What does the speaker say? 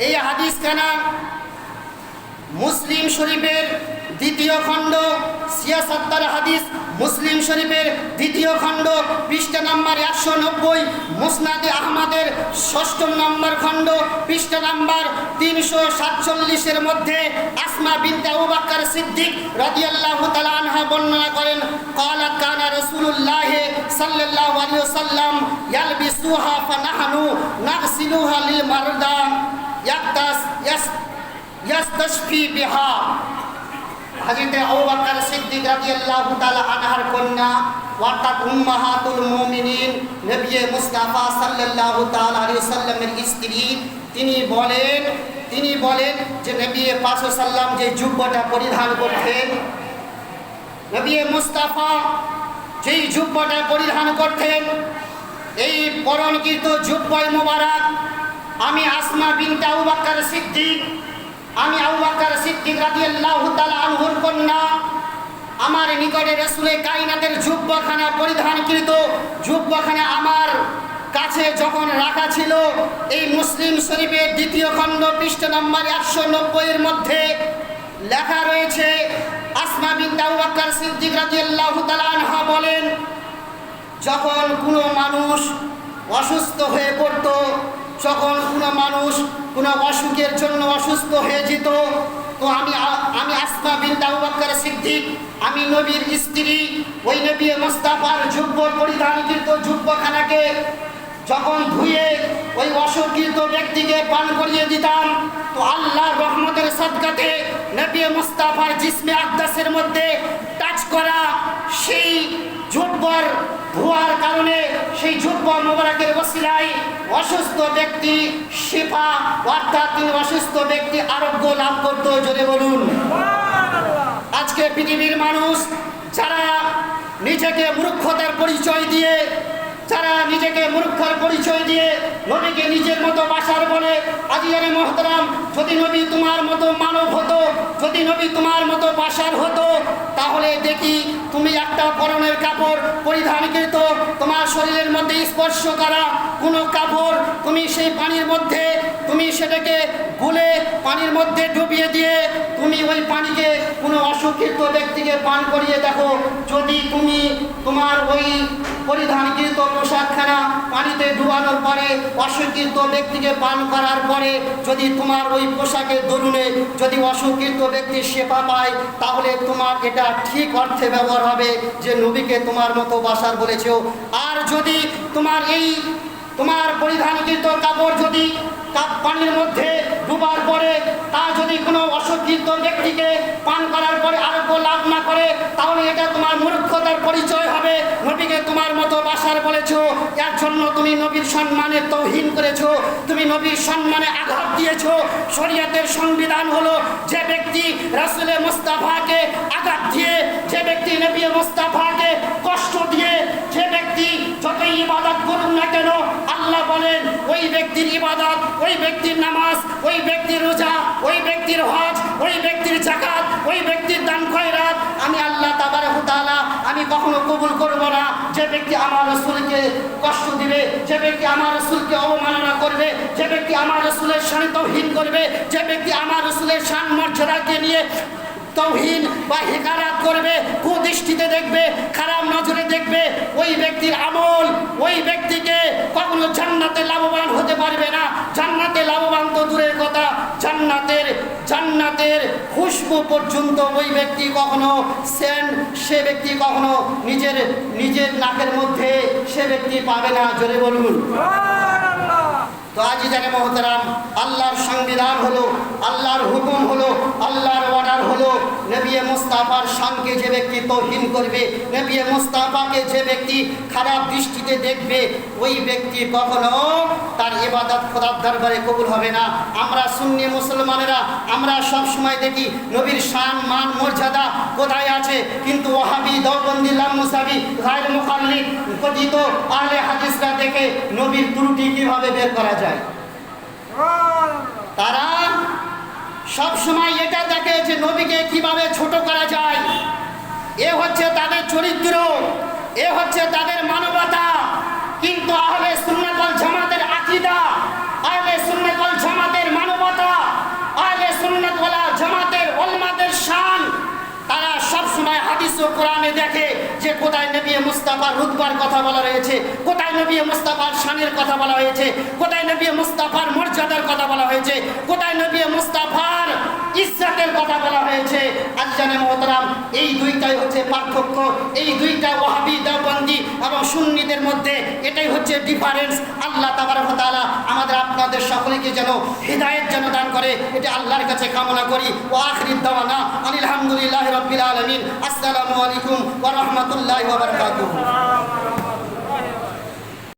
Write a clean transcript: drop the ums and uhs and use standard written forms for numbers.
এই হাদিস খানা মুসলিম শরীফের দ্বিতীয় খণ্ড ৭৬ হাদিস, মুসলিম শরীফের দ্বিতীয় খণ্ড পৃষ্ঠা নাম্বার ১৯০, মুসনাদে আহমদের ৬ষ্ঠ নম্বর খণ্ড পৃষ্ঠা নাম্বার ৩৪৭-এর মধ্যে আসমা বিনতে আবু বকর সিদ্দিক রাদিয়াল্লাহু তাআলা আনহা বর্ণনা করেন, ক্বালা কানা রাসূলুল্লাহ সাল্লাল্লাহু আলাইহি ওয়াসাল্লাম ইয়ালবিসুহা ফানাহনু নাগসিলুহা লিল মারদা ইয়াস্তাশফি বিহা। হযরত আবু বকর সিদ্দিক রাদিয়াল্লাহু তাআলা আনহার কন্যা অর্থাৎ উম্মাহাতুল মুমিনিন নবী মুস্তাফা সাল্লাল্লাহু তাআলা আলাইহি ওয়াসাল্লামের স্ত্রী, তিনি বলেন যে নবী পাক সাল্লাম যে জুব্বাটা পরিধান করতেন, নবী মুস্তাফা যেই জুব্বাটা পরিধান করতেন, এই পরনকৃত জুব্বায়ে মুবারক আমি আসমা বিনতে আবু বকর সিদ্দিক, আমি আবু বকর সিদ্দিক রাদিয়াল্লাহু তাআলা আনহুর কন্যা, আমার নিকটে রাসূলে কায়নাতের জুব্বাখানা পরিধানকৃত জুব্বাখানা আমার কাছে যখন রাখা ছিল, এই মুসলিম শরীফের দ্বিতীয় খণ্ড পৃষ্ঠা নম্বর ১৯০-এর মধ্যে লেখা রয়েছে, আসমা বিনতে আবু বকর সিদ্দিক রাদিয়াল্লাহু তাআলা আনহা বলেন, যখন কোনো মানুষ অসুস্থ হয়ে পড়ত, যখন কোনো মানুষ কোনো অসুখের জন্য অসুস্থ হয়ে যেত, তো আমি আসমা বিনতে আবু বকর সিদ্দিক, আমি নবীর স্ত্রী, ওই নবী মুস্তাফার জুব্ব পরিধানকৃত জুব্বখানাকে যখন ধুয়ে ওই অসুখীত ব্যক্তিকে পান করিয়ে দিতাম, তো আল্লাহর রহমতের সাদকাতে নবী মুস্তাফার জিসমে আকদাসের মধ্যে টাচ করা সেই জুব্বার ধোয়ার কারণে, সেই জুব্বা মুবারকের ওসিলায় অসুস্থ ব্যক্তি শিফা অর্থাৎ তিনি অসুস্থ ব্যক্তি আরোগ্য লাভ করত। জোরে বলুন। আজকে পৃথিবীর মানুষ যারা নিজেকে মূর্খতার পরিচয় দিয়ে, যারা নিজেকে মূর্খর পরিচয় দিয়ে নবীকে নিজের মতো বাসার বলে, আজিয়ারে মুহতারাম, যদি নবী তোমার মতো মানব হতো, যদি নবী তোমার মতো বাসার হতো, তাহলে দেখি তুমি একটা পরনের কাপড় পরিধানকৃত তোমার শরীরের মধ্যে স্পর্শ করা কোনো কাপড়, তুমি সেই পানির মধ্যে তুমি সেটাকে গুলে পানির মধ্যে ডুবিয়ে দিয়ে তুমি ওই পানিকে কোনো অসুখিত ব্যক্তিকে পান করিয়ে দেখো, যদি তুমি তোমার ওই পরিধানকৃত পোশাকখানা পানিতে ডুবানোর পরে অসুখিত ব্যক্তিকে পান করার পরে যদি তোমার ওই পোশাকের দরুনে যদি অসুখিত ব্যক্তি সেবা পায়, তাহলে তোমার এটা ঠিক অর্থে ব্যবহার হবে যে নবীকে তোমার মতো বাসার বলেছ। আর যদি তোমার পরিধানকৃত কাপড় যদি পানির মধ্যে ডুবার পরে তা যদি কোনো অশিক্ষিত ব্যক্তিকে পান করার পরে আরোগ্য লাভ না করে, তাহলে এটা তোমার মূর্খতার পরিচয় হবে। নবীকে তোমার মতো বাসার বলেছো, এর জন্য তুমি নবীর সম্মানে তৌহিন করেছো, তুমি নবীর সম্মানে আঘাত দিয়েছো। শরীয়তের সংবিধান হলো, যে ব্যক্তি রাসূলে মুস্তাফাকে আঘাত দিয়ে, যে ব্যক্তি নবী মুস্তাফাকে কষ্ট দিয়ে, যে ব্যক্তি যতই ইবাদত করুন না কেন, আল্লাহ বলেন ওই ব্যক্তির ইবাদত, ওই ব্যক্তির নামাজ, ওই ব্যক্তির রোজা, ওই ব্যক্তির হজ, ওই ব্যক্তির যাকাত, ওই ব্যক্তির দান খয়রাত আমি আল্লাহ তাবারক ওয়া তাআলা আমি কখনো কবুল করব না। যে ব্যক্তি আমার রাসূলকে কষ্ট দিবে, যে ব্যক্তি আমার রাসূলকে অবমাননা করবে, যে ব্যক্তি আমার রাসূলের শান তাওহীন করবে, যে ব্যক্তি আমার রাসূলের শান মর্যাদাকে নিয়ে তাওহীন বা হিকারাত করবে, কুদৃষ্টিতে দেখবে, খারাপ নজরে দেখবে, ওই ব্যক্তির আমল ওই ব্যক্তিকে কখনো জান্নাতে লাভবান হতে পারবে না। জান্নাতে লাভবান তো দূরের কথা, জান্নাতের খুশবু পর্যন্ত ওই ব্যক্তি কখনো সে ব্যক্তি কখনো নিজের নাকের মধ্যে সে ব্যক্তি পাবে না। জোরে বলুন। তো আজি জানে মহতারাম, আল্লাহর সংবিধান হলো, আল্লাহর হুকুম হলো, আল্লাহর অর্ডার হলো, নবী মুস্তাফার শানকে যে ব্যক্তি তাওহীন করবে, নবী মুস্তাফাকে যে ব্যক্তি খারাপ দৃষ্টিতে দেখবে, ওই ব্যক্তি কখনো তার ইবাদত খোদার দরবারে কবুল হবে না। আমরা সুন্নি মুসলমানেরা আমরা সব সময় দেখি নবীর শান মান মর্যাদা কোথায় আছে, কিন্তু ওয়াহাবি দেওবন্দি লামুসাবি গায়র মুকাল্লিদ কথিত আহলে হাদিসরা দেখে নবীর ত্রুটি কিভাবে বের করা যায়। তারা সব সময় এটা দেখে যে নবীকে কিভাবে ছোট করা যায়। এ হচ্ছে তাদের চরিত্র, এ হচ্ছে তাদের মানবতা। কিন্তু আহলে সুন্নাত ওয়াল জামাতের আকীদা, আহলে সুন্নাত ওয়াল জামাতের মানবতা হাদিস ও কোরআনে দেখে যে কোথায় নবী মুস্তাফার রুতবার কথা বলা রয়েছে, কোথায় নবী মুস্তাফার শানের কথা বলা হয়েছে, কোথায় নবী মুস্তাফার মর্যাদার কথা বলা হয়েছে, কোথায় নবী মুস্তাফার ইজ্জতের কথা বলা হয়েছে। আল্লাহর মুহতারাম, এই দুইটাই হচ্ছে পার্থক্য, এই দুইটা ওয়াহাবি দেওবন্দি এবং সুন্নিদের মধ্যে এটাই হচ্ছে ডিফারেন্স। আল্লাহ তাবারক ওয়া তাআলা আমাদের আপনাদের সকলকে যেন হিদায়াত যেন দান করে, এটা আল্লাহর কাছে কামনা করি। ওয়া আখিরু দাওয়ানা আলহামদুলিল্লাহি রাব্বিল আলামিন। আসসালামু আলাইকুম ওয়া রাহমাতুল্লাহি ওয়া বারাকাতুহু।